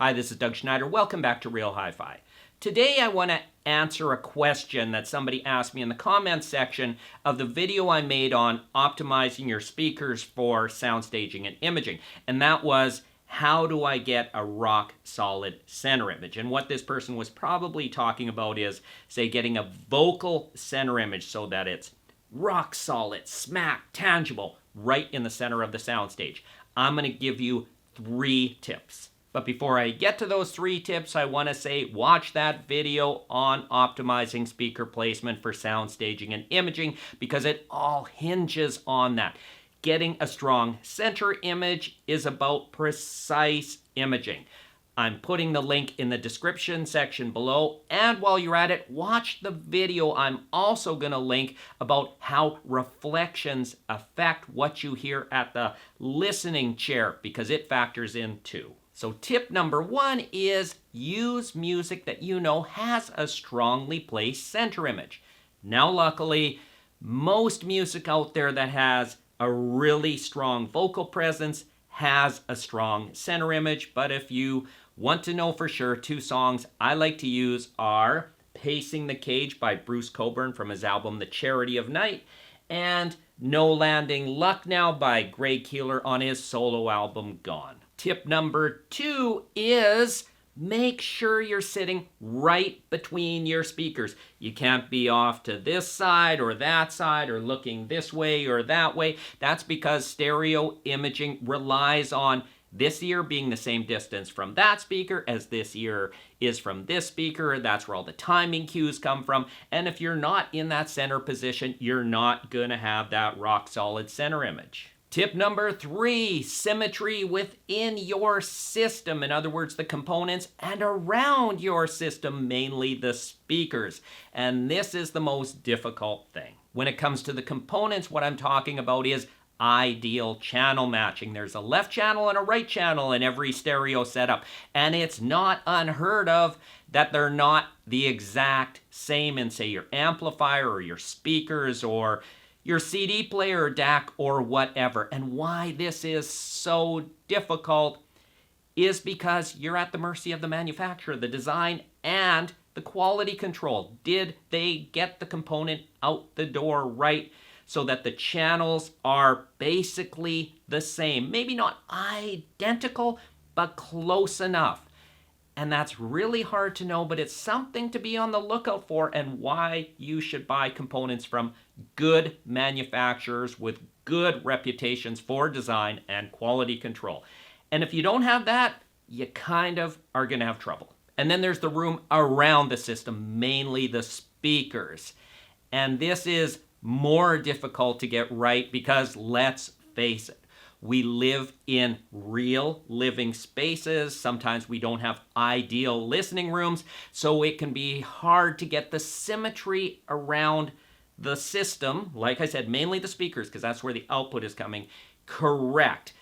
Hi, this is Doug Schneider. Welcome back to Real Hi-Fi. Today I want to answer a question that somebody asked me in the comments section of the video I made on optimizing your speakers for sound staging and imaging. And that was, how do I get a rock solid center image? And what this person was probably talking about is, say, getting a vocal center image so that it's rock solid, smack, tangible, right in the center of the soundstage. I'm going to give you 3 tips. But before I get to those 3 tips, I want to say watch that video on optimizing speaker placement for sound staging and imaging, because it all hinges on that. Getting a strong center image is about precise imaging. I'm putting the link in the description section below, and while you're at it, watch the video I'm also going to link about how reflections affect what you hear at the listening chair, because it factors in too. So tip number 1 is use music that you know has a strongly placed center image. Now, luckily, most music out there that has a really strong vocal presence has a strong center image, but if you want to know for sure, 2 songs I like to use are Pacing the Cage by Bruce Cockburn from his album The Charity of Night, and No Landing Luck Now by Greg Keeler on his solo album Gone. Tip number 2 is make sure you're sitting right between your speakers. You can't be off to this side or that side or looking this way or that way. That's because stereo imaging relies on this ear being the same distance from that speaker as this ear is from this speaker. That's where all the timing cues come from. And if you're not in that center position, you're not going to have that rock solid center image. Tip number 3, symmetry within your system. In other words, the components and around your system, mainly the speakers. And this is the most difficult thing. When it comes to the components, what I'm talking about is ideal channel matching. There's a left channel and a right channel in every stereo setup, and it's not unheard of that they're not the exact same in, say, your amplifier or your speakers or your CD player or DAC or whatever. And why this is so difficult is because you're at the mercy of the manufacturer, the design, and the quality control. Did they get the component out the door right so that the channels are basically the same? Maybe not identical, but close enough. And that's really hard to know, but it's something to be on the lookout for, and why you should buy components from good manufacturers with good reputations for design and quality control. And if you don't have that, you kind of are going to have trouble. And then there's the room around the system, mainly the speakers. And this is more difficult to get right because, let's face it, we live in real living spaces. Sometimes we don't have ideal listening rooms, so it can be hard to get the symmetry around the system, like I said, mainly the speakers, because that's where the output is coming, correct.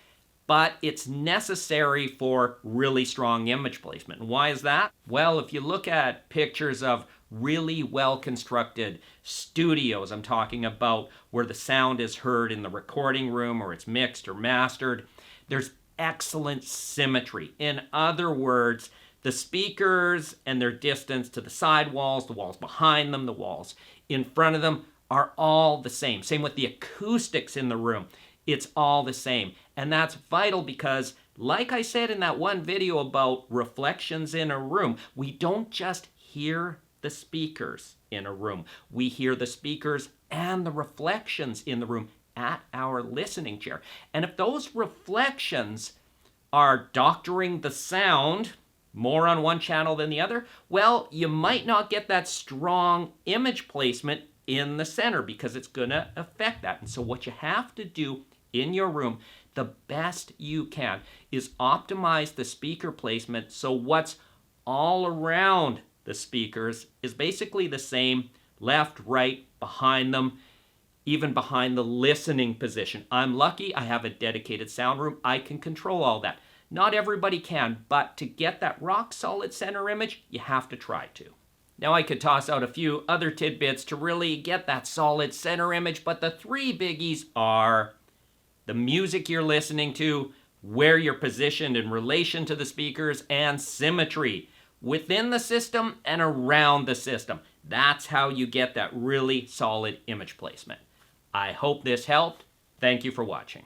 But it's necessary for really strong image placement. And why is that? Well, if you look at pictures of really well-constructed studios, I'm talking about where the sound is heard in the recording room or it's mixed or mastered, there's excellent symmetry. In other words, the speakers and their distance to the side walls, the walls behind them, the walls in front of them are all the same. Same with the acoustics in the room. It's all the same. And that's vital because, like I said in that one video about reflections in a room, we don't just hear the speakers in a room. We hear the speakers and the reflections in the room at our listening chair. And if those reflections are doctoring the sound more on one channel than the other, well, you might not get that strong image placement in the center because it's going to affect that. And so what you have to do in your room, the best you can, is optimize the speaker placement so what's all around the speakers is basically the same, left, right, behind them, even behind the listening position. I'm lucky I have a dedicated sound room. I can control all that. Not everybody can, but to get that rock solid center image, you have to try to. Now I could toss out a few other tidbits to really get that solid center image, but the 3 biggies are the music you're listening to, where you're positioned in relation to the speakers, and symmetry within the system and around the system. That's how you get that really solid image placement. I hope this helped. Thank you for watching.